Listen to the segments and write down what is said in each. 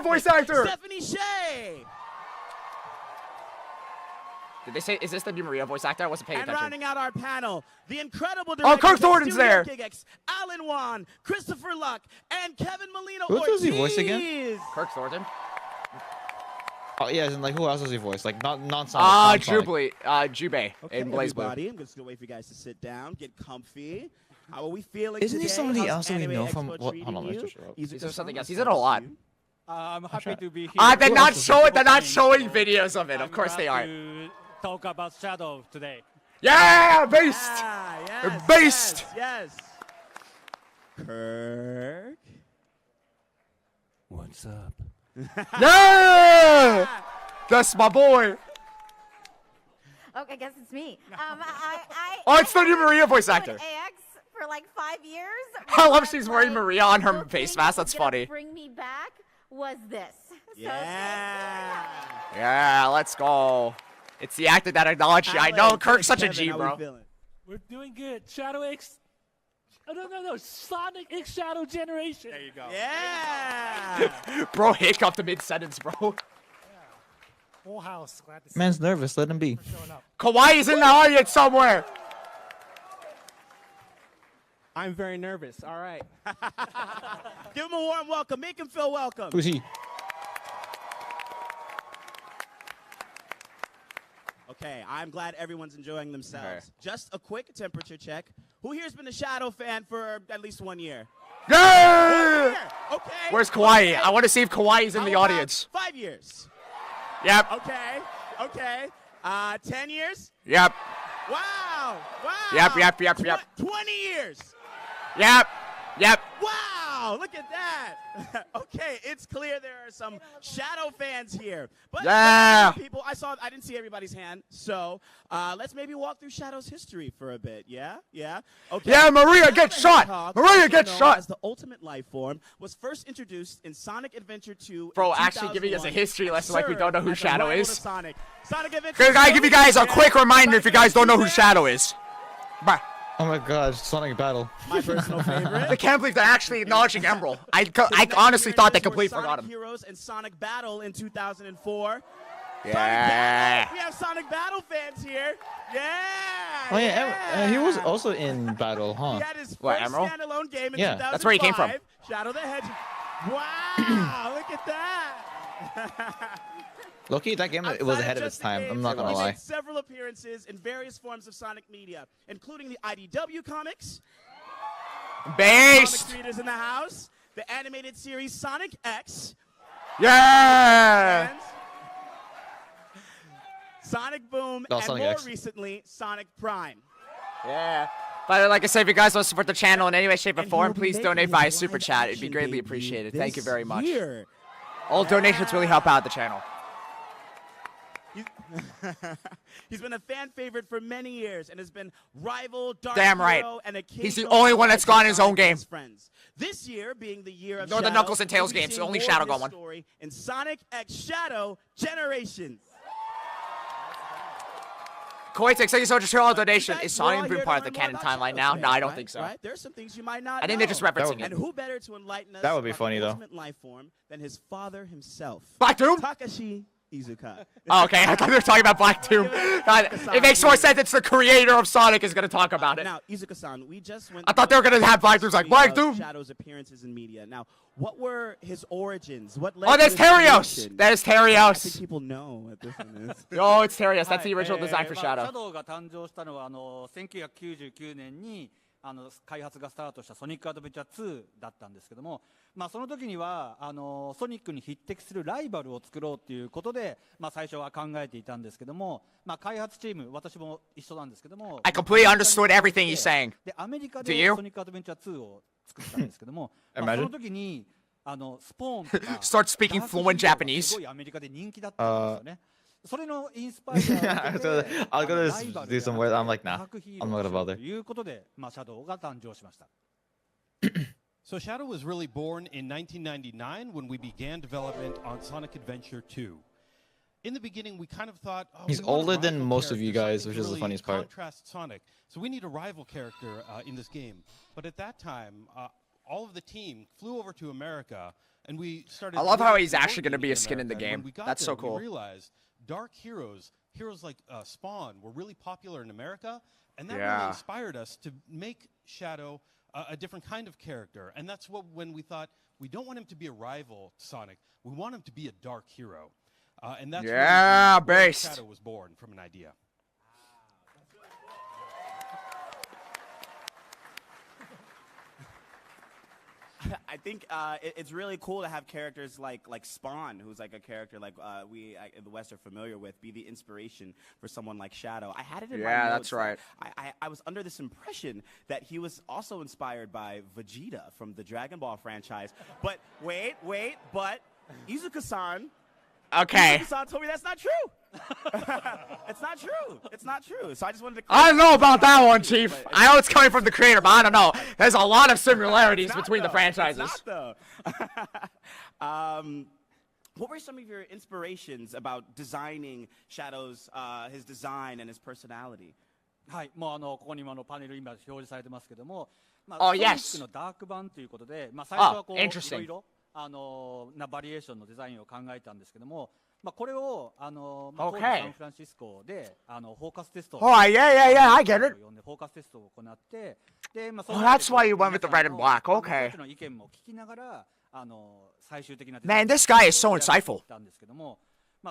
Maria voice actor. Stephanie Shea. Did they say, is this the new Maria voice actor? I wasn't paying And attention. rounding out our panel, the incredible Oh, directors Kirk Thornton's there. Gigex, Alan Wan, Christopher Luck, and Kevin Molina Who Ortiz. does he voice again? Kirk Thornton? Oh, yeah, and like, who else does he voice? Like, non-Sonic. Jubei Okay, in Blaze Blue. everybody, I'm just gonna wait for you guys to sit down, get comfy. How are we feeling Isn't he today? somebody How's else that we Anime know from Expo what? treating Hold on, let's you? just show up. Is there something else? else He's in a lot. I'm happy to be here. They're Who not else is showing. They're not showing videos of it. Of course they are. To talk about Shadow today. Yeah, based. Yes, based. Yes. Kirk. What's up? Yeah, that's my boy. Okay, I guess it's me. Oh, it's the new Maria voice I've actor. been doing AX for like 5 years. I love but, she's wearing like, Maria on her the face thing mask. that's That's gonna funny. Bring me back was this. So Yeah. Yeah, let's go. It's the actor that acknowledged you. I know Kirk's such a G, bro. We're doing good. Shadow.EXE. Oh, no. Sonic.EXE Shadow Generation. There you go. Yeah. Bro hiccuped the mid-sentence, bro. Full house. Glad to see Man's nervous. Let him be. you showing up. Kawhi's in the audience somewhere. I'm very nervous. All right. Give him a warm welcome. Make him feel welcome. Who's he? Okay, I'm glad everyone's enjoying themselves. Okay. Just a quick temperature check. Who here's been a Shadow fan for at least 1 year? Yeah! Okay. Where's Kawhi? Okay. I want to see if Kawhi's in How the about audience. 5 years. Yep. Okay. Okay. 10 years? Yep. Wow. Wow. Yep. 20 years. Yep. Wow, look at that. Okay, it's clear there are some Shadow fans here. But Yeah. people, I didn't see everybody's hand. So let's maybe walk through Shadow's history for a bit. Yeah? Okay. Yeah, Maria, Shadow get the shot. Hedgehog, Maria, also get known shot. As the ultimate life form, was first introduced in Sonic Adventure 2. Bro, in actually giving us a 2001, history lesson like we served don't know who as a Shadow rival is. to Sonic Adventure Cause I 2, give you guys a yeah. quick reminder if you guys don't know who Sonic Shadow is. Bye. Oh my God, Sonic Battle. My personal favorite. I can't believe they're actually acknowledging Emerald. I Next honestly thought they appearances were completely forgot Sonic him. Heroes and Sonic Battle in 2004. Yeah. Sonic Battle. We have Sonic Battle fans here. Yeah. Oh yeah, he was also in Battle, huh? He had his What, first Emerald? standalone game in Yeah. 2005. That's where he came from. Shadow the Hedgehog. Wow, look at that. Loki, that game it Outside was of ahead of just its the time. games, I'm not gonna he lie. made several appearances in various forms of Sonic media, including the IDW comics, comic Based. readers in the house, the animated series Sonic.EXE, Yeah. and Sonic Boom, Oh, and Sonic.EXE. more recently, Sonic Prime. Yeah. But like I said, if you guys want to support the channel in any way, shape, or And form, he'll be please making donate his via live super chat. It'd be action greatly debut appreciated. Thank you this very much. year. All donations really help out the channel. He's been a fan favorite for many years and has been rival, dark Damn right. hero, and He's the occasional only one that's ally gone to his own Sonic game. and his friends. This year being the year of Ignore the Shadow, Knuckles and Tails we'll be games. seeing Only more Shadow of got his one. story in Sonic.EXE Shadow Generations. Koitek, thank you so much for all the donation. Guys, Is we're all Sonic Boom here to part of the learn more canon about timeline Shadow now? today, No, I don't right? think so. Right? There's some things you might not I think know. they're just referencing And it. who better to enlighten us That would be about funny, the though. ultimate life form than his father himself, Black Doom? Takashi Iizuka. Oh, okay. I thought they were talking about Black Doom. God, it makes more sense. It's the creator of Sonic is going to talk about it. Now, Iizuka-san, we just went. I thought they were gonna have Black Doom's like, Black Doom. Shadow's appearances in media. Now, what were his origins? What led Oh, there's to his Terios. creation? There's I think Terios. people know what this one is. Oh, it's Terios. That's the original design for シャ Shadow. ドウが誕生したのは1999年に開発がスタートしたソニックアドベンチャー2だったんですけども、その時にはソニックに匹敵するライバルを作ろうということで、最初は考えていたんですけども、開発チーム私も一緒なんですけども、 I completely understood everything he's saying. でアメリカ Do で you? ソニックアドベンチャー2を作ったんですけども、そ Imagine. の時にスポーンとか Start speaking ダーク fluent ヒーローが Japanese. すごいアメリカで人気だったんですよね。それのインスパイアを受けて I was gonna ライバル do some words. I'm like, ダ nah. ークヒー I'm ロ not ー gonna をしよう bother. ということで、シャドウが誕生しました。 So Shadow was really born in 1999 when we began development on Sonic Adventure 2. In the beginning, we kind of thought, oh, He's we want a older than rival most of you character, guys, something which to is the really funniest part. Contrast Sonic. So we need a rival character in this game. But at that time, all of the team flew over to America And we started. I love how really he's actually gonna promoting be a it in skin in the America. And when game. we got That's there, so cool. We realized dark heroes like Spawn, were really popular in America, and that Yeah. really inspired us to make Shadow a different kind of character. And that's when we thought we don't want him to be a rival to Sonic. We want him to be a dark hero. And that's Yeah, where based. Shadow was born from an idea. I think it's really cool to have characters like Spawn, who's like a character like we in the West are familiar with, be the inspiration for someone like Shadow. I had it in my Yeah, notes. that's right. I was under this impression that he was also inspired by Vegeta from the Dragon Ball franchise. But wait, but Izuka-san. Okay. Izuka-san told me that's not true. It's not true. It's not true. So I just wanted to. I don't know about that one, Chief. I know it's coming from the creator, but I don't know. There's a lot of similarities between the franchises. It's not, though. What were some of your inspirations about designing Shadow's his design and his personality? はい、もうここにもパネル今表示されてますけども、Oh, ソニッ yes. クのダーク版ということで、最初はこう interesting. いろいろなバリエーションのデザインを考えたんですけども、これを当時 Okay. サンフランシスコでフォーカステスト Oh, yeah, I get it. 呼んでフォーカステストを行って、でそ Oh, の that's why you went with the red and black. 皆 Okay. さんの意見も聞きながら最終的な Man, this guy is so insightful. なんですけども、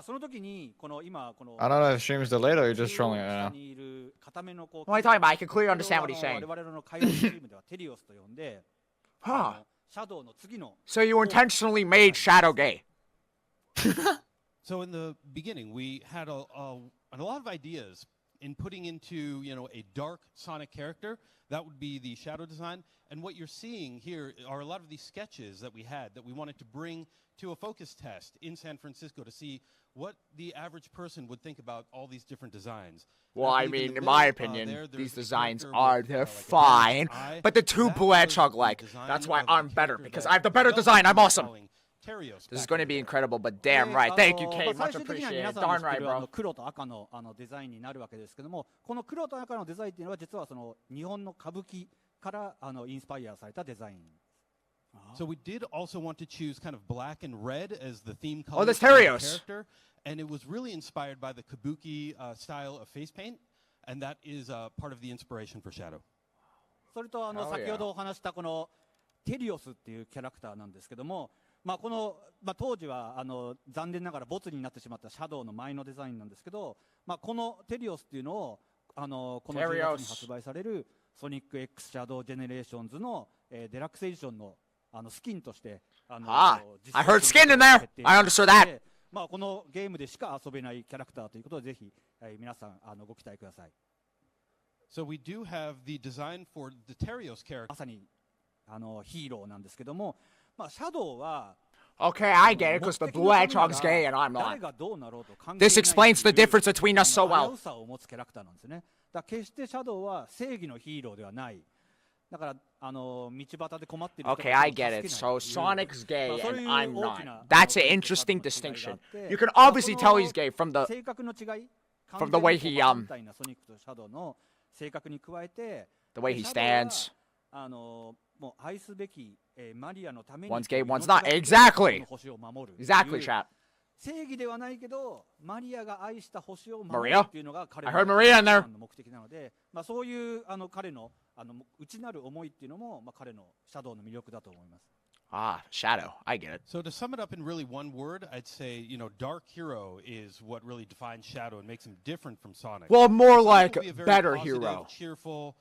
その時に今この I don't know if stream is delayed or you're just trolling it 下 right now. にいる固めのこう What are you talking about? I can clearly understand what he's これを saying. 我々の開発チームではテリオスと呼んで、Huh. シャドウの次の So you intentionally made Shadow gay. So in the beginning, we had a lot of ideas in putting into a dark Sonic character. That would be the Shadow design. And what you're seeing here are a lot of these sketches that we had that we wanted to bring to a focus test in San Francisco to see what the average person would think about all these different designs. Well, And I believe mean, the in my middle, opinion, there's these a designs character are with, they're like a fine. eye. But the two That blue was hedgehog the like, design that's why of the I'm better character because that I have the better Mephiles design. I'm was awesome. calling Terios This is back going to in be the day. incredible, but damn で right. Thank you, Kate. 最 Much 終的には appreciated. 皆さんの Darn 知って right, る bro. 黒と赤のデザインになるわけですけども、この黒と赤のデザインっていうのは実はその日本の歌舞伎からインスパイアされたデザイン。So we did also want to choose kind of black and red as the theme Oh, color that's for the Terios. character, and it was really inspired by the kabuki style of face paint, and that is part of the inspiration for Shadow. それと Oh, yeah. 先ほどお話したこのテリオスっていうキャラクターなんですけども、この当時は残念ながらボツになってしまったシャドウの前のデザインなんですけど、このテリオスっていうのをこの10月に発売されるソニック X シャドウジェネレーションズのデラックスエディションのスキンとしてAh, 実装 I heard する skin in こと there. が決定 I understood that. でこのゲームでしか遊べないキャラクターということでぜひ皆さんご期待ください。 So we do have the design for the Terios character. まさにヒーローなんですけども、シャドウは Okay, I get it because the blue hedgehog's gay and I'm 誰 not. がどうなろうと関係ない This explains the difference between us so 危 well. うさを持つキャラクターなんですね。だから決してシャドウは正義のヒーローではない。だから道端で困っている人 Okay, I get it. So Sonic's gay and I'm not. That's an interesting distinction. You can obviously tell he's gay from the 性格の違い from the way he 反対なソニックとシャドウの性格に加えて the way he シャドウは stands. もう愛すべきマリアのために One's gay, 命 one's が not. けで Exactly. この星を守る Exactly, という chat. 正義ではないけどマリアが愛した星を守る Maria? っていうのが彼 I の heard Maria in there. 目的なので、そういう彼の内なる思いっていうのも、彼のシャドウの魅力だと思います。 Ah, Shadow. I get it. So to sum it up in really one word, I'd say, dark hero is what really defines Shadow and makes him different from Sonic. Well, more Sonic like will be a very better positive, hero. cheerful,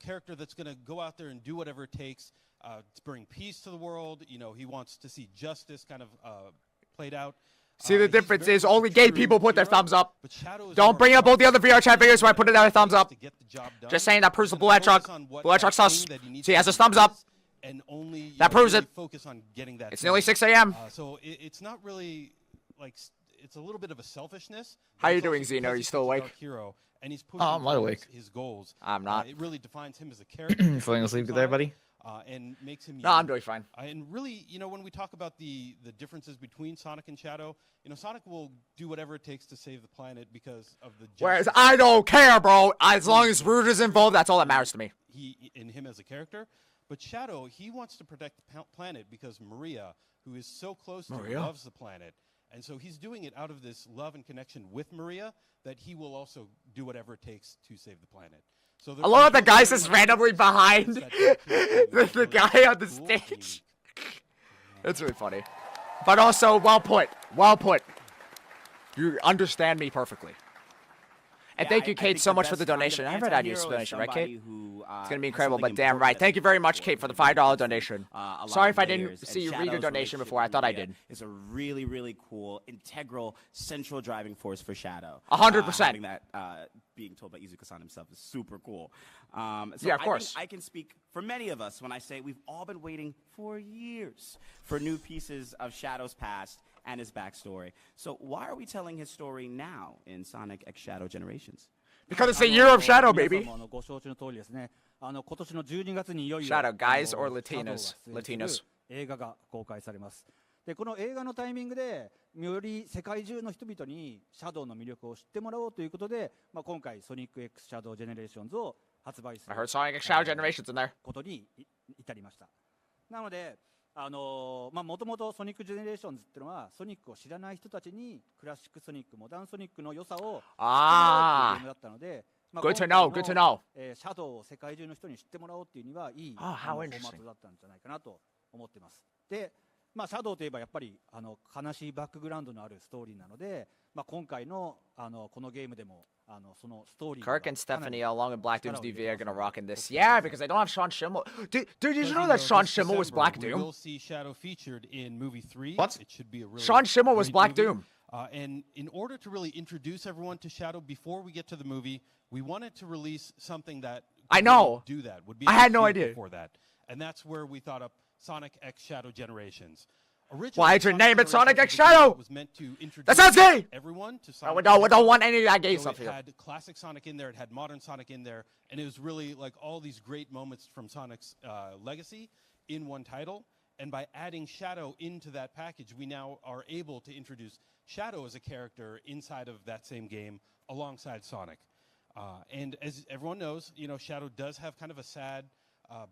character that's going to go out there and do whatever it takes to bring peace to the world. He wants to see justice kind of played out. See, the He's difference very is much a only gay true people put their hero, thumbs up. but Shadow is Don't more bring up all the other VR chat videos where I put another thumbs up. to get the job done. Just saying that proves the He's blue gonna hedgehog. focus on what Blue hedgehog that sus. thing that he needs See, he has to his thumbs up. is, and only, That proves really it. focus on getting that It's done. nearly 6 a.m. So it's not really like it's a little bit of a selfishness. How but you it's doing, also Zeno? because You he's still such a awake? dark hero, and he's pushing I'm wide towards awake. his goals. I'm not. It really defines him as a character. Falling asleep there, buddy? And makes him. No, I'm unique. doing fine. And really, when we talk about the differences between Sonic and Shadow, Sonic will do whatever it takes to save the planet because of the. Whereas justice I don't care, bro. As long as Rouge is involved, that's all that matters to me. in him as a character, But Shadow, he wants to protect the planet because Maria, who is so close to Maria? him, loves the planet. And so he's doing it out of this love and connection with Maria that he will also do whatever it takes to save the planet. So I love that the guy's just randomly behind the guy on the Cool. stage. It's really funny. But also, well put. Well put. You understand me perfectly. And Yeah, thank you, I Kate, think so the much for best the kind of donation. I read out your anti-hero is explanation, right, somebody Kate? who, It's going to be has incredible, something but damn important right. that's Thank you very important much, for Kate, for the them. $5 donation. A lot Sorry of if I didn't layers, see and you read your Shadow's donation relationship before. I with thought I Maria did. It's a really, really cool, integral, central driving force for Shadow. 100%. Having that being told by Izuka-san himself is super cool. So Yeah, of course. I can speak for many of us when I say we've all been waiting for years for new pieces of Shadow's past and his backstory. So why are we telling his story now in Sonic.EXE Shadow Generations? Because it's the year of Shadow, 皆さん baby. もご承知の通りですね、今年の12月にいよいよ Shadow, guys あの or Latinas? Shadow が出演する映画が公開されます。でこの映画のタイミングでより世界中の人々にシャドウの魅力を知ってもらおうということで、今回ソニック X シャドウジェネレーションズを発売す I る heard Sonic Shadow Generations in there. ことに至りました。なのでもともとソニックジェネレーションズっていうのはソニックを知らない人たちにクラシックソニックモダンソニックの良さを知ってもらおうっていうゲームだったので、Good to know, good to know. シャドウを世界中の人に知ってもらおうっていうにはいい Oh, フ how ォー interesting. マットだったんじゃないかなと思ってます。で、シャドウといえばやっぱり悲しいバックグラウンドのあるストーリーなので、今回のこのゲームでもそのストーリー Kirk and かなり Stephanie, along with Black Doom's 力を入 DV, れ are て gonna ます rock in ので this. Yeah, because they don't have Sean Schimmel. Dude, did you know that Because, Sean this Schimmel was December, Black we Doom? will see Shadow featured in movie 3. What? It should be a really Sean Schimmel was great Black movie. Doom. And in order to really introduce everyone to Shadow before we get to the movie, we wanted to release something that I could know. really do that. Would be I had no exclusive idea. for that. And that's where we thought up Sonic.EXE Shadow Generations. Originally, Why'd you name it Sonic.EXE Generations Shadow? was meant to introduce That sounds gay! everyone to I Sonic. don't want any of that gay So stuff it here. had classic Sonic in there, it had modern Sonic in there, and it was really like all these great moments from Sonic's legacy in one title. And by adding Shadow into that package, we now are able to introduce Shadow as a character inside of that same game alongside Sonic. And as everyone knows, Shadow does have kind of a sad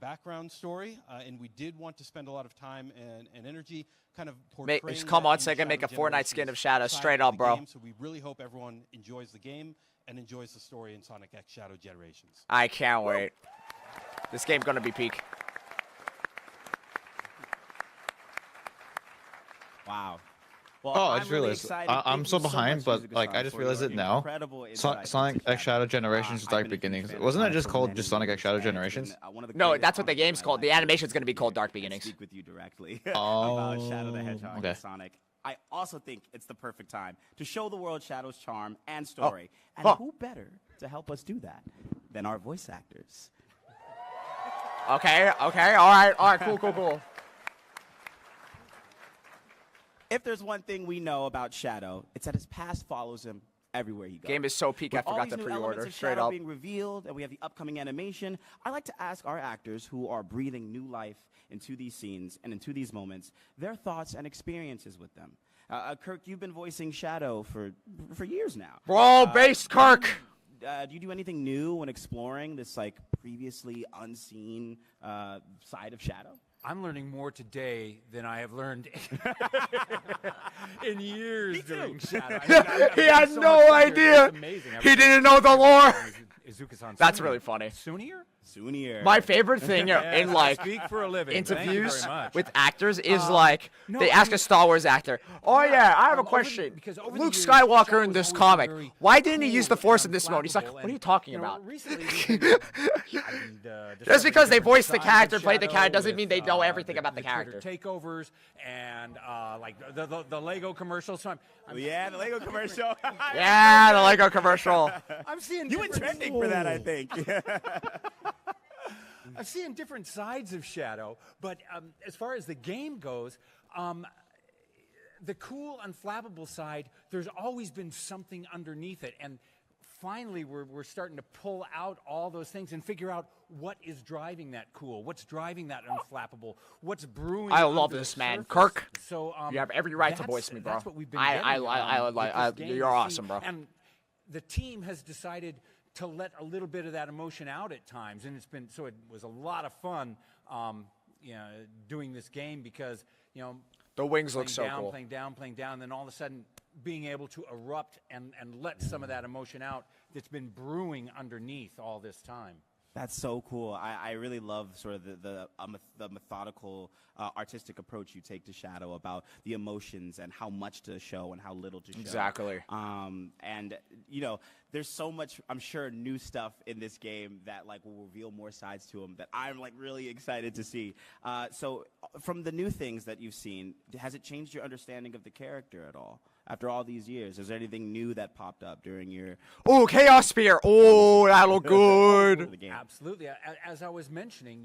background story, and we did want to spend a lot of time and energy kind of portraying Come that on, in the Sega, make a Shadow Fortnite skin of Generations Shadow, side straight of up, the bro. game. So we really hope everyone enjoys the game and enjoys the story in Sonic.EXE Shadow Generations. I can't wait. This game's gonna be peak. Wow. Well, Oh, I I'm just really realized. excited. I'm Thank so you behind, much, but like Izuka-san, I just for realized your it now. incredible insight Sonic.EXE into Shadow Generations I've Dark been a huge Beginnings. fan of Wasn't it Sonic just for called many just Sonic.EXE years, Shadow and it's been, Generations? one of the No, greatest that's what the honors of game's my called. The life animation's gonna be to called be here Dark and Beginnings. Speak with you directly about Shadow the Hedgehog okay. and Sonic. I also think it's the perfect time to show the world Shadow's charm and story. And who better to help us do that than our voice actors? Okay, all right, cool. If there's one thing we know about Shadow, it's that his past follows him everywhere he goes. Game is so peak, I With all forgot these to new pre-order. elements of Straight Shadow up. being revealed, and we have the upcoming animation, I like to ask our actors who are breathing new life into these scenes and into these moments, their thoughts and experiences with them. Kirk, you've been voicing Shadow for years now. Bro, base Kirk! Do you do anything new when exploring this like previously unseen side of Shadow? I'm learning more today than I have learned in years doing Shadow. He had no idea. He didn't know the lore. That's really funny. Soonier. My favorite thing in like Speak for a living. interviews Thank you very much. with actors is like they ask a Star Wars actor, "Oh yeah, I have a question. Luke Skywalker in this comic, why didn't he use the Force in this mode?" He's like, "What are you talking about?" Just because they voiced the character, played the character, doesn't mean they know everything about the character. Takeovers and like the Lego commercials. So Yeah, the Lego commercial. Yeah, the Lego commercial. I'm seeing You went trending for that, I think. I'm seeing different sides of Shadow, but as far as the game goes, the cool, unflappable side, there's always been something underneath it, and finally we're starting to pull out all those things and figure out what is driving that cool, what's driving that unflappable, what's brewing. I love under the this, man. surface. Kirk, So you have every right to that's- voice me, bro. That's what we've been I getting, with this game you're to awesome, see. bro. And the team has decided to let a little bit of that emotion out at times, and it was a lot of fun doing this game because, The wings look so cool. playing down, and then all of a sudden being able to erupt and let some of that emotion out that's been brewing underneath all this time. That's so cool. I really love sort of the methodical artistic approach you take to Shadow about the emotions and how much to show and how little to show. Exactly. And there's so much, I'm sure, new stuff in this game that like will reveal more sides to him that I'm like really excited to see. So from the new things that you've seen, has it changed your understanding of the character at all? After all these years, is there anything new that popped up during your... Oh, Chaos Spear. Oh, that looked good. Absolutely. As I was mentioning,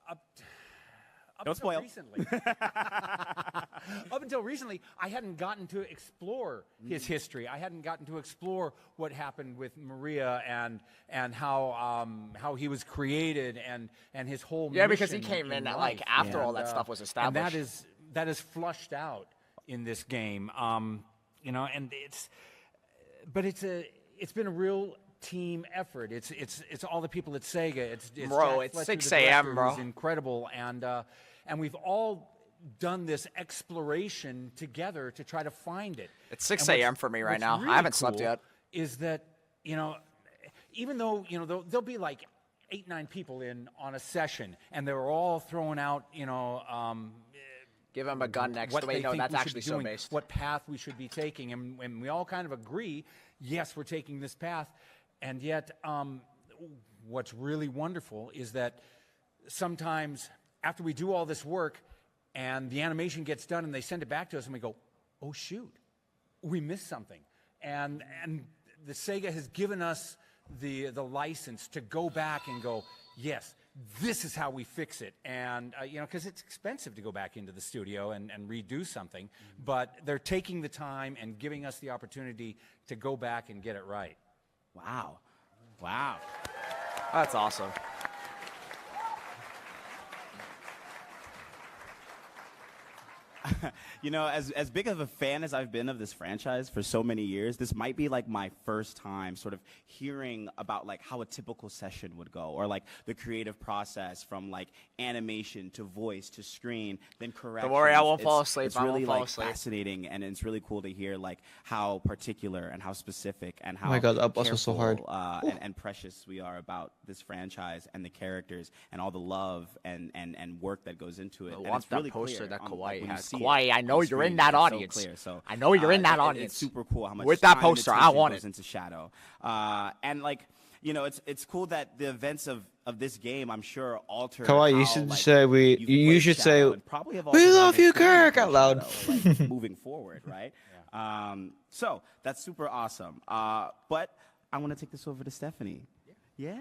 up until recently, up until recently, I hadn't gotten to explore his history. I hadn't gotten to explore what happened with Maria and how he was created and his whole Yeah, because he mission came in life. after all that stuff was established. And that is flushed out in this game, and it's been a real team effort. It's all the people at Sega. It's bro, Jack it's Fletcher, 6 the a.m., director, bro. who's incredible, and we've all done this exploration together to try to find it. It's 6 And a.m. for me right what's now. really I haven't slept cool yet. Is that even though there'll be like 8-9 people in on a session, and they're all throwing out Give him a gun next. what Wait, they no, think that's we should actually be doing, so-based. what path we should be taking, and we all kind of agree, yes, we're taking this path, and yet what's really wonderful is that sometimes after we do all this work and the animation gets done and they send it back to us and we go, oh shoot, we missed something, and the Sega has given us the license to go back and go, yes, this is how we fix it. And, because it's expensive to go back into the studio and redo something, but they're taking the time and giving us the opportunity to go back and get it right. Wow. That's awesome. As big of a fan as I've been of this franchise for so many years, this might be like my first time sort of hearing about like how a typical session would go, or like the creative process from like animation to voice to screen, then corrections. Don't worry, I won't fall asleep. It's I really won't fall like asleep. fascinating, and it's really cool to hear like how particular and how specific and how my God, that boss was so hard. careful, and precious we are about this franchise and the characters and all the love and work that goes into it. I And want it's that really poster clear that on, Kawaii like, when you has. see it Kawaii, I know on you're in screen, that it's so audience. clear. So, I know you're in that it's audience. super cool how much With that time and poster, I attention want goes it. into Shadow. And like, it's cool that the events of this game, I'm sure, alter. Kawaii, you how, should like, say you've played should Shadow say, and probably have "We altered how love you, understand Kirk," out loud. Shadow, like, moving forward, right? So that's super awesome. But I want to take this over to Stephanie. Yeah.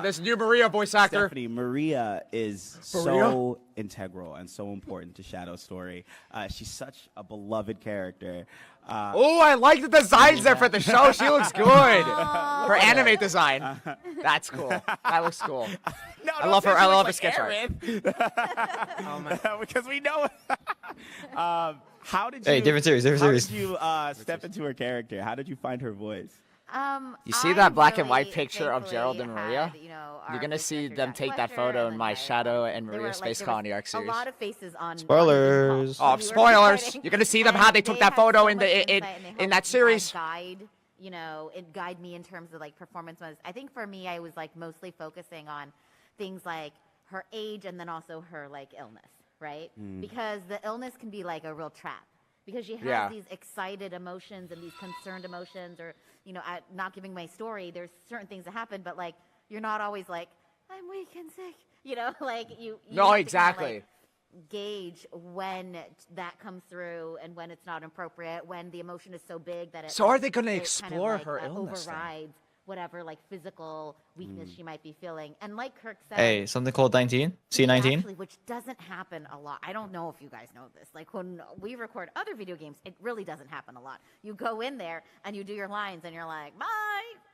This new Maria voice actor. Stephanie, Maria is so integral and so important to Shadow's story. She's such a beloved character. Oh, I like the designs there for the show. She looks good. Her anime design. That's cool. That looks cool. No, I love her. I love her sketch art. Because we know. How did you? Hey, different series. How did you step into her character? How did you find her voice? You see that black and white picture of Gerald and Maria? You're gonna see them take that photo in my Shadow and Maria Space Colony arc series. A lot of faces on Spoilers. Oh, spoilers! You're gonna see them how they took that photo in that series. It guide me in terms of like performance. I think for me, I was like mostly focusing on things like her age and then also her like illness, right? Because the illness can be like a real trap. Because she has these excited emotions and these concerned emotions, or not giving my story. There's certain things that happen, but like you're not always like I'm weak and sick. Like you. No, have to exactly. kinda, like, gauge when that comes through and when it's not appropriate. When the emotion is so big that it. So are they gonna it explore kind of, her like, illness then? overrides whatever like physical weakness she might be feeling. And like Kirk said, Hey, something called 19? C19? actually, which doesn't happen a lot. I don't know if you guys know this. Like when we record other video games, it really doesn't happen a lot. You go in there and you do your lines and you're like, bye,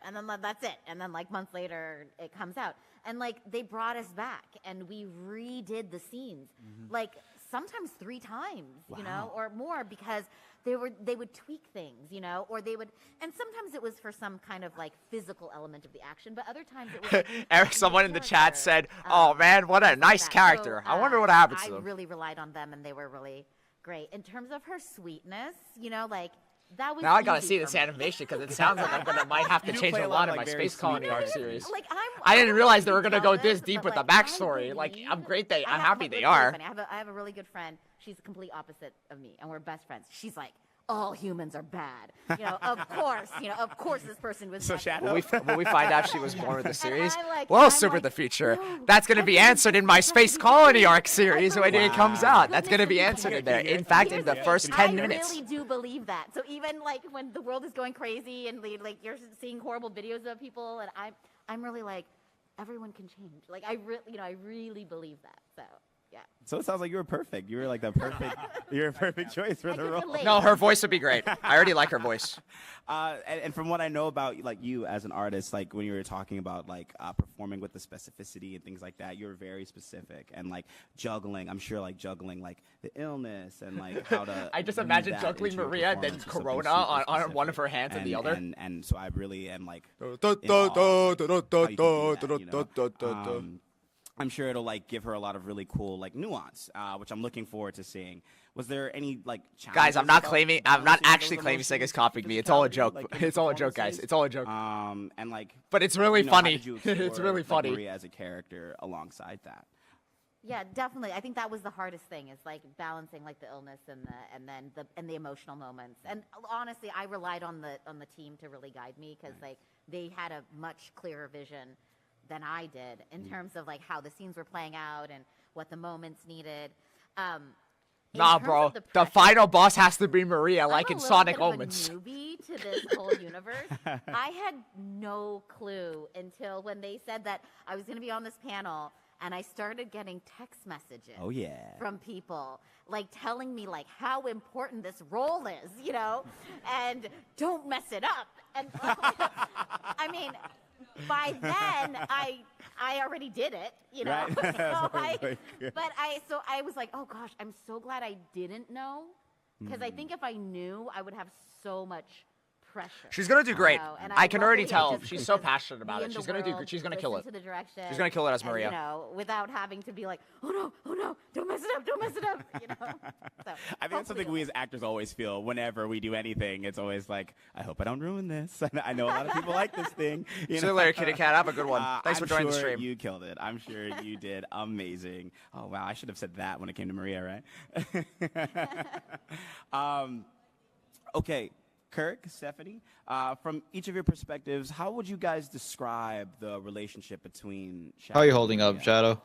and then that's it. And then like months later, it comes out. And like they brought us back and we redid the scenes. Like sometimes 3 times, you know, or more, because they would tweak things, you know, or they would, and sometimes it was for some kind of like physical element of the action, but other times it was like, Eric, someone in the chat said, "Oh man, what a things like nice that. character." So, I wonder what happens to I them. really relied on them, and they were really great. In terms of her sweetness, you know, like, that was Now I gotta easy see for this me. animation because it sounds like might have to You do change play a a lot lot of of, my like, very Space Colony sweet arc characters. series. Like, I didn't realize they I'm were gonna go jealous, this deep but, with the like, I backstory. Like, I'm believe- great. I'm I have- happy it's they really are. funny. I have a really good friend. She's the complete opposite of me, and we're best friends. She's like, all humans are bad. You know, of course this person was. So messed up. Shadow. When we find out she was born with the series, I'm like- well, I'm Super like, the Future. no, That's gonna be everyone answered in has my to Space be Colony good. arc series when it comes out. That's gonna be Goodness answered in gracious. there. In fact, in Here's the thing, first 10 I minutes. really do believe that. So even like when the world is going crazy and like you're seeing horrible videos of people, and I'm really like, everyone can change. Like I really believe that. So yeah. So it sounds like you were perfect. You were like the perfect. You're a perfect choice for I the can role. relate. No, her voice would be great. I already like her voice. And from what I know about like you as an artist, like when you were talking about like performing with the specificity and things like that, you're very specific and like juggling. I'm sure like juggling like the illness and like how to. I just weave imagine that juggling into your Maria and then performance or something Corona super on one of her specific. hands and the other. And so I really am like. in awe of, like, how you can do that, you know? I'm sure it'll like give her a lot of really cool like nuance, which I'm looking forward to seeing. Was there any like Guys, I'm challenges not about claiming. I'm not balancing those actually claiming emotions, Sega's copying me. It's all a physicality, joke. like, in It's all a joke, guys. performances? It's all a joke. And like, But it's really you know, how funny. did you It's explore, really like, funny. Maria as a character alongside that. Yeah, definitely. I think that was the hardest thing, is like balancing like the illness and the emotional moments. And honestly, I relied on the team to really guide me, because like they had a much clearer vision than I did in terms of like how the scenes were playing out and what the moments needed. In Nah, terms bro. of The pressure, final boss has to be Maria, like I'm in a little Sonic bit of a Omens. newbie to this whole universe. I had no clue until when they said that I was going to be on this panel, and I started getting text messages. Oh yeah. From people like telling me like how important this role is, you know, and don't mess it up. And I mean, by then I already did it, you know. Right. So I was like, oh gosh, I'm so glad I didn't know, because I think if I knew, I would have so much pressure. She's gonna do great. You know, and I can love already that tell. just She's so because passionate about be it. in the She's gonna do. world, She's gonna kill it. listen to the direction, She's gonna kill it as and, Maria. you know, without having to be like, oh no, don't mess it up, you know. So, I think that's something we as actors always feel whenever we do anything. It's always like, I hope I don't ruin this. I know a lot of people like this thing. You See you know? later, Kitty Cat. Have a good one. Thanks I'm for joining the sure stream. You killed it. I'm sure you did amazing. Oh wow, I should have said that when it came to Maria, right? Okay, Kirk, Stephanie, from each of your perspectives, how would you guys describe the relationship between Shadow How are you and holding up, Maria? Shadow?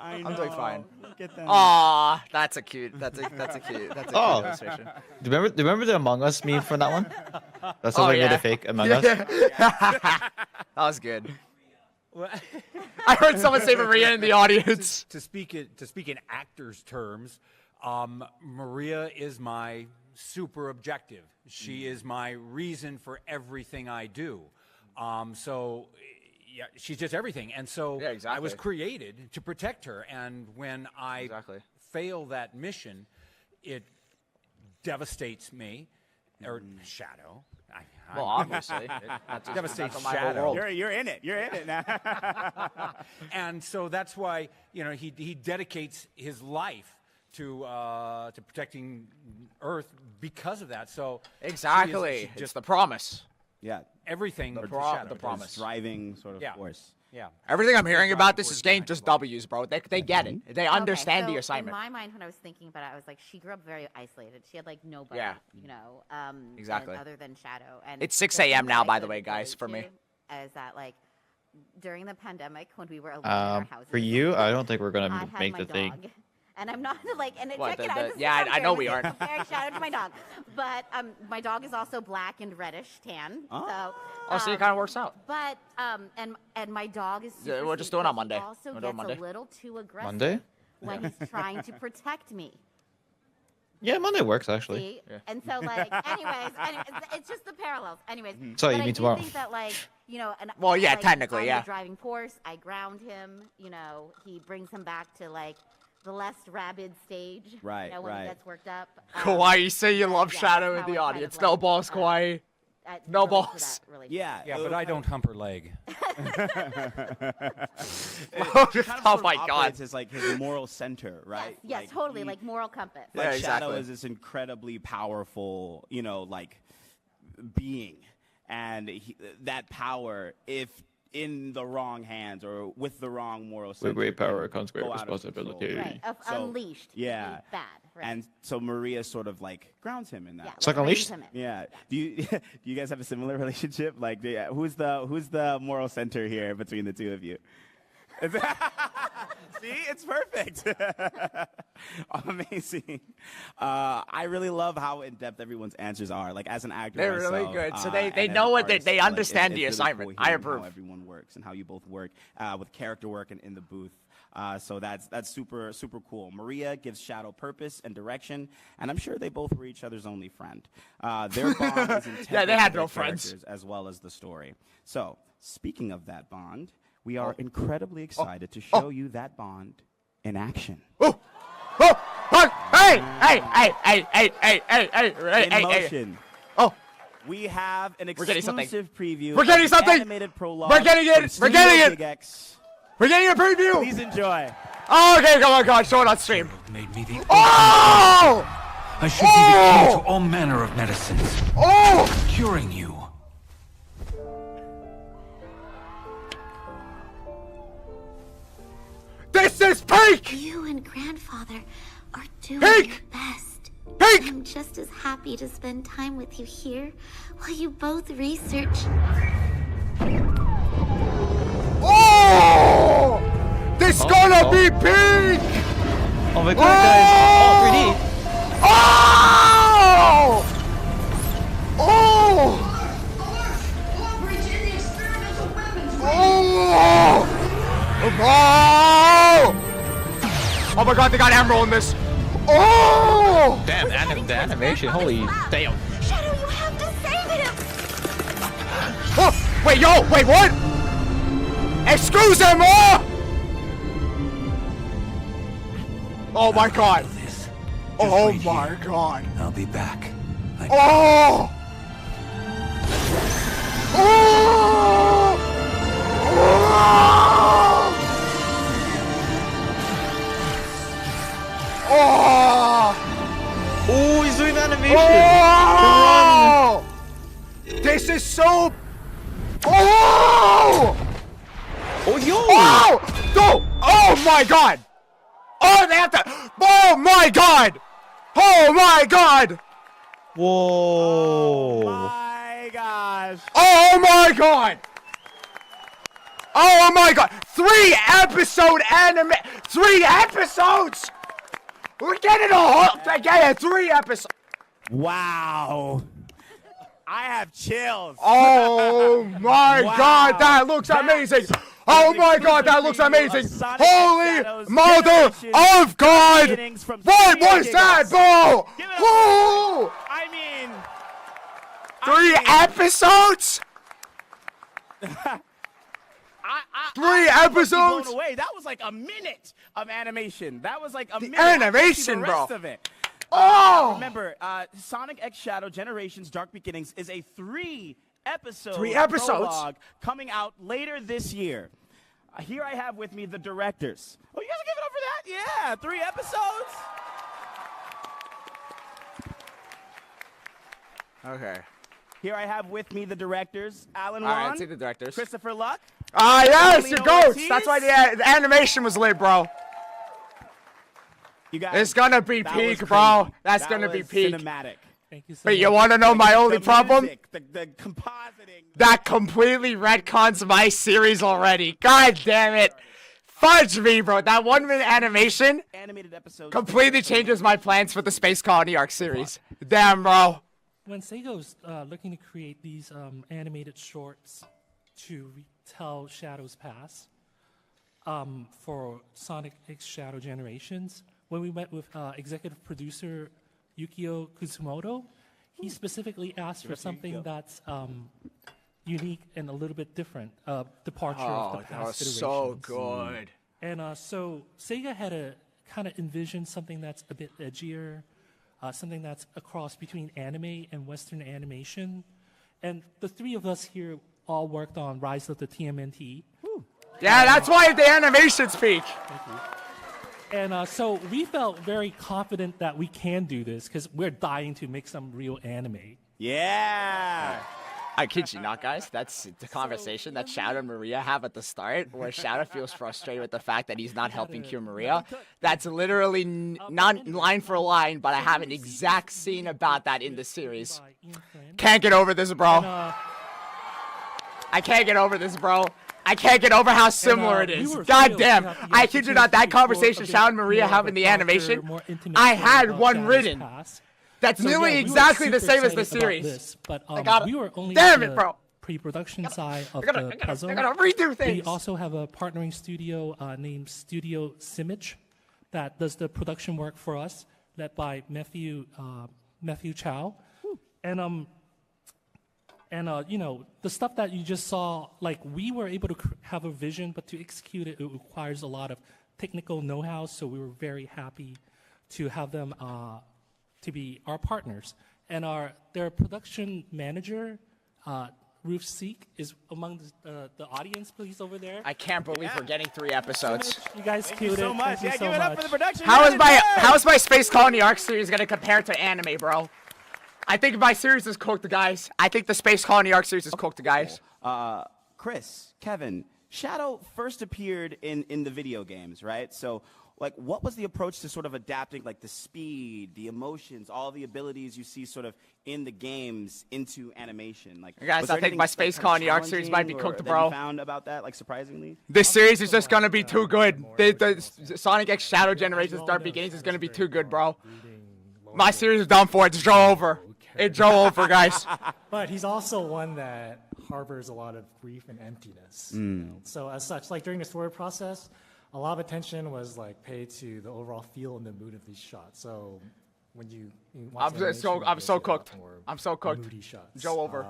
I'm doing fine. Look at them. Aw, that's a cute Oh. illustration. Do you remember the Among Us meme from that one? That's something yeah. really fake Among Us. That was good. I heard someone say Maria in the audience. To speak in actors' terms, Maria is my super objective. She is my reason for everything I do. So, yeah, she's just everything. And so Yeah, exactly. I was created to protect her. And when I fail that mission, it devastates me, or Shadow. Well, obviously, that's Devastates my whole Shadow. world. You're in it. You're in it now. And so that's why, you know, he dedicates his life to protecting Earth because of that. So Exactly. she's It's just the promise. Yeah. everything. The to pro- Shadow. the promise. Driving sort of Yeah. force. Yeah. Everything I'm hearing about this force is game behind just the ball. W's, bro. They get it. They understand okay, the so assignment. In my mind, when I was thinking about it, I was like, she grew up very isolated. She had like nobody, Yeah. you know, Exactly. other than Shadow. And It's 6 the thing a.m. that now, I by the could way, guys, relate for me. to Is that like during the pandemic when we were alone in our houses? For you, I don't think we're I gonna had make my the dog. thing. And I'm not like, and What, check it the- out. This is yeah, what I'm I know doing. we This is aren't. comparing Shadow to my dog. But my dog is also black and reddish tan. So, Oh, so it kind of works out. but and my dog is super Yeah, we'll just sweet, do it on but Monday. he also We'll do it on gets Monday. a little too aggressive Monday? when he's trying to protect me. Yeah, Monday works actually. See? And so like, anyways, it's just the parallels. Anyways, So you but I mean do tomorrow? think that like, you know, and Well, yeah, like, technically, I'm yeah. the driving force. I ground him. You know, he brings him back to like the less rabid stage. Right, You know, when right. it gets worked up. Kawaii, you say you love yeah, Shadow that's in the how I kind audience. of No like, balls, Kawaii. No relate to balls. that relationship. Yeah. Yeah, but I don't hump her leg. Oh my God. Operates as like his moral center, right? Yes, Like, totally, he- like moral compass. Yeah, Like exactly. Shadow is this incredibly powerful, you know, like being, and that power, if in the wrong hands or with the wrong moral center, With great power can comes great go out of responsibility. control. Right, unleashed. Yeah. Means bad. Right. And so Maria sort of like grounds him in that. yeah, It's like reins Unleashed? him in. Yeah. Do you guys have a similar relationship? Like, who's the moral center here between the two of you? See, it's perfect. Amazing. I really love how in depth everyone's answers are. Like as an actor, They're really myself, good. So and they as know an what artist, they like, understand the it's assignment. really cool I hearing approve. How everyone works and how you both work with character work and in the booth. So that's super cool. Maria gives Shadow purpose and direction, and I'm sure they both were each other's only friend. Their bond is integral Yeah, they had to their no friends. characters as well as the story. So speaking of that bond, we are incredibly excited to show you that bond in action. Oh, hey, hey, hey, hey, hey, hey, hey, hey, hey, In hey, motion. Oh, We have an We're getting something. exclusive preview. We're getting of something. Animated prologue. We're getting it. from We're getting it. Studio Rouge. we're getting a preview. Please enjoy. Oh, okay, come on, God, show it on stream. Made me the Oh! I should be the key to all manner of medicines, Oh! curing you. This is peak! You and Grandfather are doing Pink! your best. Pink! I'm just as happy to spend time with you here while you both research. Oh! This gonna be peak! Oh my god, guys! Oh, 3D! Oh! Oh! Oh! Oh! Oh my god, they got Emerald in this. Oh! Damn, the animation, holy damn. Shadow, you have to save him! Oh! Wait, yo! Wait, what? Excuse-moi! Oh my god. This. Oh Just wait my here. god. I'll be back. Oh! Oh! Oh! Oh, he's doing the animation! Oh! This is so. Oh! Oh, yo! Oh! No! Oh my god! Oh, they have to. Oh my god! Oh my god! Whoa! My gosh. Oh my god! Oh my god! 3 episodes! We're getting a whole. Get it, 3 episodes. Wow. I have chills. Oh my Wow. god, that looks amazing! Oh my god, that looks amazing! Sonic and Holy Shadow's mother Generations of God! beginnings from What Studio was that, Rouge. bro? Give it up. Oh! I mean, 3 episodes? 3 blown episodes? away. That was like a minute of animation. That was like a minute. animation, the bro. rest of it. Oh! Remember, Sonic.EXE Shadow Generations Dark Beginnings is a 3-episode 3 episodes? prologue coming out later this year. Here I have with me the directors. Oh, you guys are giving up for that? Yeah, 3 episodes. Okay. Here I have with me the directors, Alan Alright, Wan, let's see the directors. Christopher Luck. Ah, yes, your Paulino goats! Ortiz. That's why the animation was lit, bro. You guys, It's gonna be that peak, was bro. crazy. That's That gonna be was peak. Cinematic. Thank you so But much. you wanna know my only The problem? music, the compositing. That completely retcons my series already. God damn it. Fudge me, bro. That 1-minute animation Animated episodes. completely changes my plans for the Space Colony Arc series. Damn, bro. When Sega was looking to create these animated shorts to tell Shadow's past for Sonic.EXE Shadow Generations, when we met with executive producer Yukio Kusumoto, he specifically asked for something that's unique and a little bit different, departure of the past iterations. good. And so Sega had a kind of envisioned something that's a bit edgier, something that's a cross between anime and Western animation. And the three of us here all worked on Rise of the TMNT. Yeah, that's why the animation's peak. Thank you. And so we felt very confident that we can do this because we're dying to make some real anime. Yeah. I kid you not, guys. That's the conversation that Shadow and Maria have at the start, where Shadow feels frustrated with the fact that he's not helping cure Maria. That's literally not line for line, but I have an exact scene about that in the series. Can't get over this, bro. I can't get over this, bro. I can't get over how similar it is. God damn. I kid you not, that conversation Shadow and Maria have in the animation, I had one written. That's nearly exactly the same as the series. This, but we were only damn it, bro. Pre-production side of the puzzle. I gotta redo things. We also have a partnering studio named Studio Simage that does the production work for us, led by Matthew Chow. And you know, the stuff that you just saw, like we were able to have a vision, but to execute it, it requires a lot of technical know-how. So we were very happy to have them to be our partners. And their production manager, Rouge, is among the audience, please, over there. I can't believe we're getting 3 episodes. You guys killed it. So much. Thank you so give it up much. for the production. How is my Space Colony Arc series gonna compare to anime, bro? I think my series is cooked, guys. I think the Space Colony Arc series is cooked, guys. Chris, Kevin, Shadow first appeared in the video games, right? So, like, what was the approach to sort of adapting, like, the speed, the emotions, all the abilities you see sort of in the games into animation? Like, guys, I think my Space Colony Arc series might be cooked, bro. You found about that, like, surprisingly? This series is just gonna be too good. The Sonic.EXE Shadow Generations Dark Beginnings is gonna be too good, bro. My series is done for. It's Joe over. It's Joe over, guys. But he's also one that harbors a lot of grief and emptiness. You know? So as such, like during the story process, a lot of attention was like paid to the overall feel and the mood of these shots. So when you watch I'm so cooked. I'm so cooked. Moody shots. Joe over.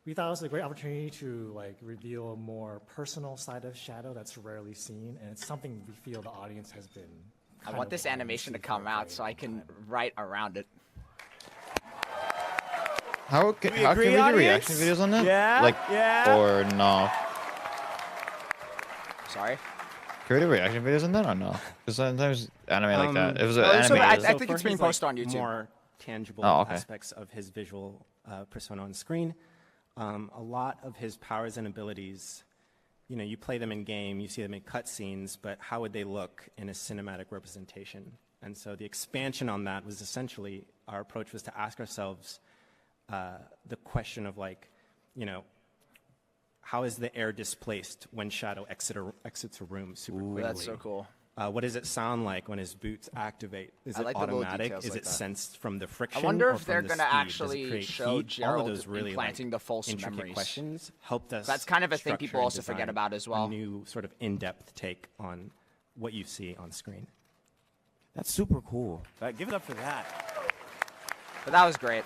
We thought it was a great opportunity to like reveal a more personal side of Shadow that's rarely seen, and it's something we feel the audience has been. I want this animation to come out so I can write around it. How can we do reaction videos on that? Yeah. Like, yeah. or no? Sorry. Can we do reaction videos on that or no? Because sometimes anime like that. It was an so anime. I think it's being posted on YouTube. More tangible aspects of his visual persona on screen. A lot of his powers and abilities, you know, you play them in game, you see them in cutscenes, but how would they look in a cinematic representation? And so the expansion on that was essentially, our approach was to ask ourselves the question of, like, you know, how is the air displaced when Shadow exits a room super quickly? That's so cool. What does it sound like when his boots activate? Is it like automatic? Is like it sensed from the friction? I wonder or if they're going to actually show Gerald all of those really implanting the false intricate memories. questions helped us. That's kind of a thing structure people and also forget design about as well. A new sort of in-depth take on what you see on screen. That's super cool. Give it up for that. But that was great.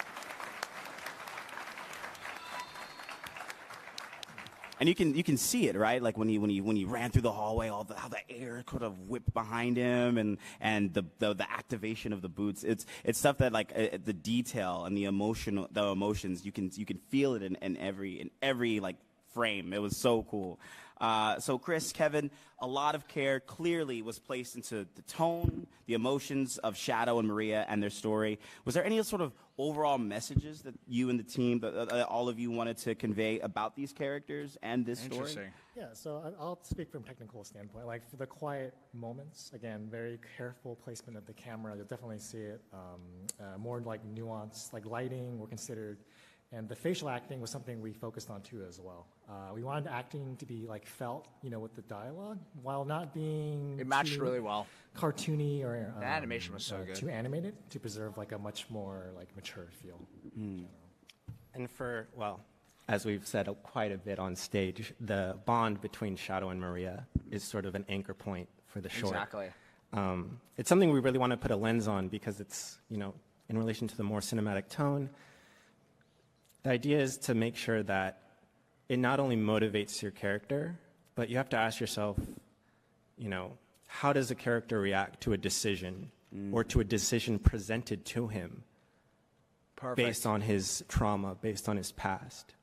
And you can see it, right? Like when he ran through the hallway, how the air could have whipped behind him, and the activation of the boots. It's stuff that, like, the detail and the emotions, you can feel it in every like frame. It was so cool. So Chris, Kevin, a lot of care clearly was placed into the tone, the emotions of Shadow and Maria and their story. Was there any sort of overall messages that you and the team, that all of you wanted to convey about these characters and this story? Interesting. Yeah, so I'll speak from a technical standpoint. Like for the quiet moments, again, very careful placement of the camera. You'll definitely see it. More like nuance, like lighting were considered. And the facial acting was something we focused on too as well. We wanted acting to be like felt, you know, with the dialogue, while not being It matched too really well. cartoony or The animation was so good. too animated to preserve like a much more like mature feel. And for, well, as we've said quite a bit on stage, the bond between Shadow and Maria is sort of an anchor point for the short. Exactly. It's something we really want to put a lens on because it's, you know, in relation to the more cinematic tone. The idea is to make sure that it not only motivates your character, but you have to ask yourself, you know, how does a character react to a decision or to a decision presented to him based on his trauma, based on his past.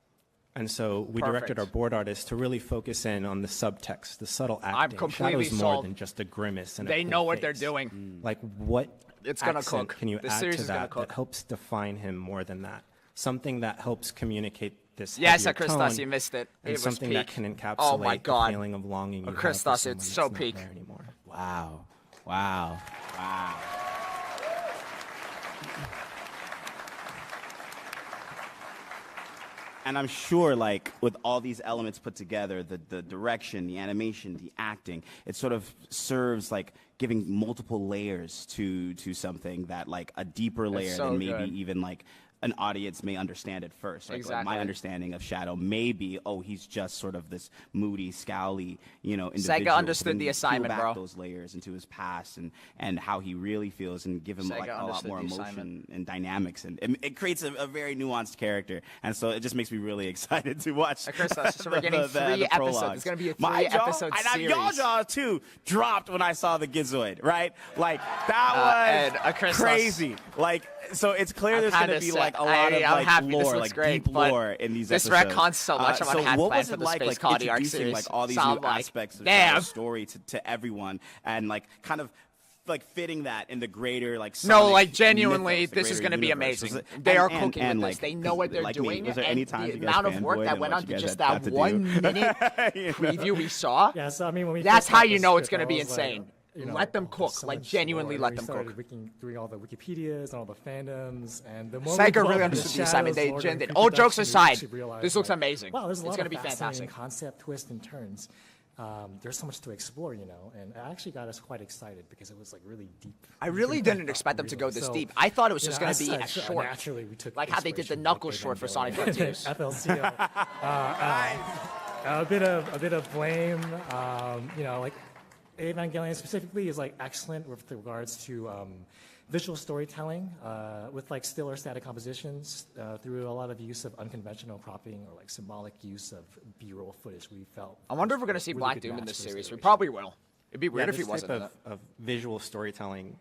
And so we directed our board artists to really focus in on the subtext, the subtle acting. I'm completely Shadow's more sold. than just a grimace and They a cool know what face. they're doing. Like what It's gonna accent cook. can you This add series to is gonna that cook. that helps define him more than that? Something that helps communicate this Yes, heavier Christos, tone you missed it. and It was something that peak. can encapsulate Oh my God. the feeling of longing you have for Christos, someone it's that's so not peak. there anymore. Wow. Wow. Wow. And I'm sure, like, with all these elements put together, the direction, the animation, the acting, it sort of serves, like, giving multiple layers to something that, like, a deeper layer so than maybe good. even, like, an audience may understand at first. Like, Exactly. my understanding of Shadow may be, oh, he's just sort of this moody, scowly, you know, individual. Sega understood But then the you peel assignment, back bro. those layers into his past and how he really feels and give him, Sega like, a lot understood more the emotion assignment. and dynamics, and it creates a very nuanced character, and so it just makes me really excited to watch. Christos, so we're getting 3 episodes. prologues. It's gonna be a My 3 jaw, episode and series. Your jaw too dropped when I saw the Gizoid, right? Like that was Christos. crazy. Like, so it's clear there's going to be like a lot of I'm like happy. This lore, looks like great, deep but lore in these this episodes. retcons so much. I'm so unhappy what plan was for it the like Space Comedy arc introducing series. like all these Sound new like, aspects of damn. Shadow's story to everyone, and like kind of like fitting that in the greater like No, Sonic like genuinely, mythos, the this is greater going to be universe. amazing. Was it- They are and- cooking and, with this. like, They know what they're like me, doing. was there and any times the you guys amount of work fanboyed that and went what on you to guys just had that to do? 1 minute You know? preview we saw. Yeah, so I mean, when we That's first how got you the know it's script, going to I be was like, insane. you know, Let them there's cook. so Like much genuinely lore. let We them started cook. doing all the Wikipedias and all the fandoms, and the more Sega we really delved understood into the assignment. Shadow's They lore gen during did. All jokes pre-production, we aside, actually realized, this looks like, amazing. Wow, there's a It's lot gonna of be fascinating fantastic. concept twists and turns. There's so much to explore, you know, and it actually got us quite excited because it was like really deep. I really didn't expect them to go this deep. I thought it was just going to be a short. Naturally, we took Like how they did the inspiration from, Knuckles like, short for Evangelion Sonic and Frontiers. FLCL. A bit of blame. You know, like Evangelion specifically is like excellent with regards to visual storytelling with like still or static compositions through a lot of use of unconventional cropping or like symbolic use of B-roll footage. We felt. I wonder if we're going to see really Black good Doom in match this for this series. We iteration. probably will. It'd be weird if he this wasn't. type in of, it. of visual storytelling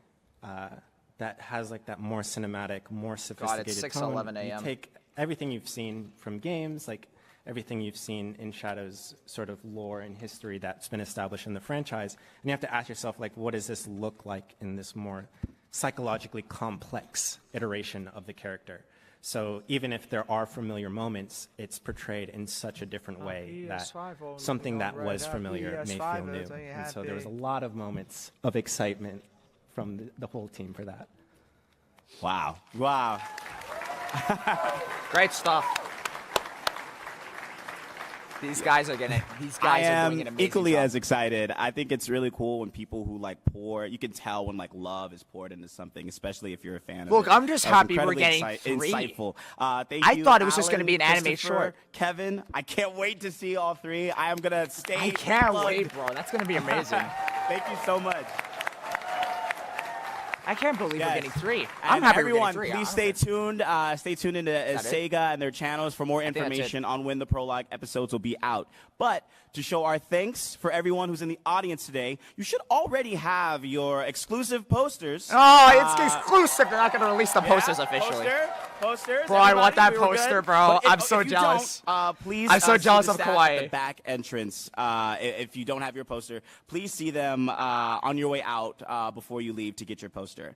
that has like that more cinematic, more sophisticated it's 6:11 tone. You a.m. take everything you've seen from games, like everything you've seen in Shadow's sort of lore and history that's been established in the franchise, and you have to ask yourself, like, what does this look like in this more psychologically complex iteration of the character? So even if there are familiar moments, it's portrayed in such a different way that something that was familiar may feel new. And so there was a lot of moments of excitement from the whole team for that. Wow. Wow. Great stuff. These guys are getting. These I guys are doing am an amazing equally job. as excited. I think it's really cool when people who like pour. You can tell when like love is poured into something, especially if you're a fan. Look, of it. I'm just That was happy we're incredibly getting 3. insightful. Thank I you, thought it was just gonna Alan, be an anime Christopher, short. Kevin, I can't wait to see all 3. I am gonna stay. I can't plugged. wait, bro. That's gonna be amazing. Thank you so much. I can't believe Yes. we're getting 3. And I'm happy everyone, we're getting 3. please stay tuned. Stay tuned into that it? Sega and their channels for more think that's it. information on when the prologue episodes will be out. But to show our thanks for everyone who's in the audience today, you should already have your exclusive posters. Oh, it's exclusive. They're not going to release the posters officially. Posters. Bro, I want that everybody, we were poster, good? bro. But if- I'm so if you jealous. don't, please, I'm so see jealous the of staff at Kawaii. the back entrance. If you don't have your poster, please see them on your way out before you leave to get your poster.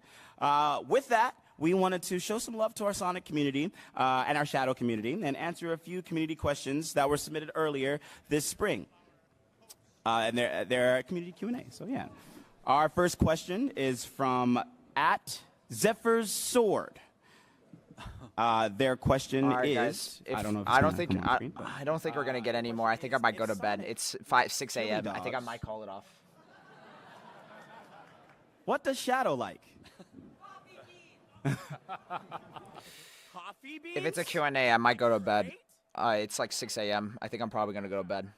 With that, we wanted to show some love to our Sonic community and our Shadow community and answer a few community questions that were submitted earlier this spring. And they're community Q&A, so yeah. Our first question is from @Zephyr's Sword. Their question All right, is, guys. I don't know if it's I don't gonna think come on screen, but- I don't think we're gonna get any more. I think I might go to bed. It's 6 a.m. I think I might call it off. What does Shadow like? If it's a Q&A, I might go to bed. It's like 6 a.m. I think I'm probably gonna go to bed.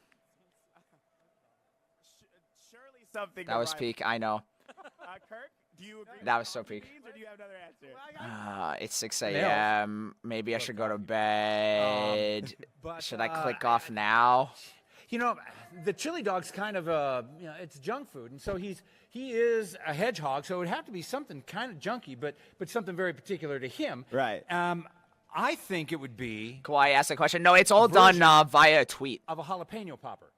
Surely something. That was peak. I know. Kirk, do you agree? That was so peak. Or do you have another answer? It's 6 a.m. Maybe I should go to bed. But, Should I click off now? You know, the chili dog's kind of it's junk food, and so he is a hedgehog, so it would have to be something kind of junky, but something very particular to him. Right. I think it would be. Kawhi asked a question. No, it's all done via a tweet. Of a jalapeno popper.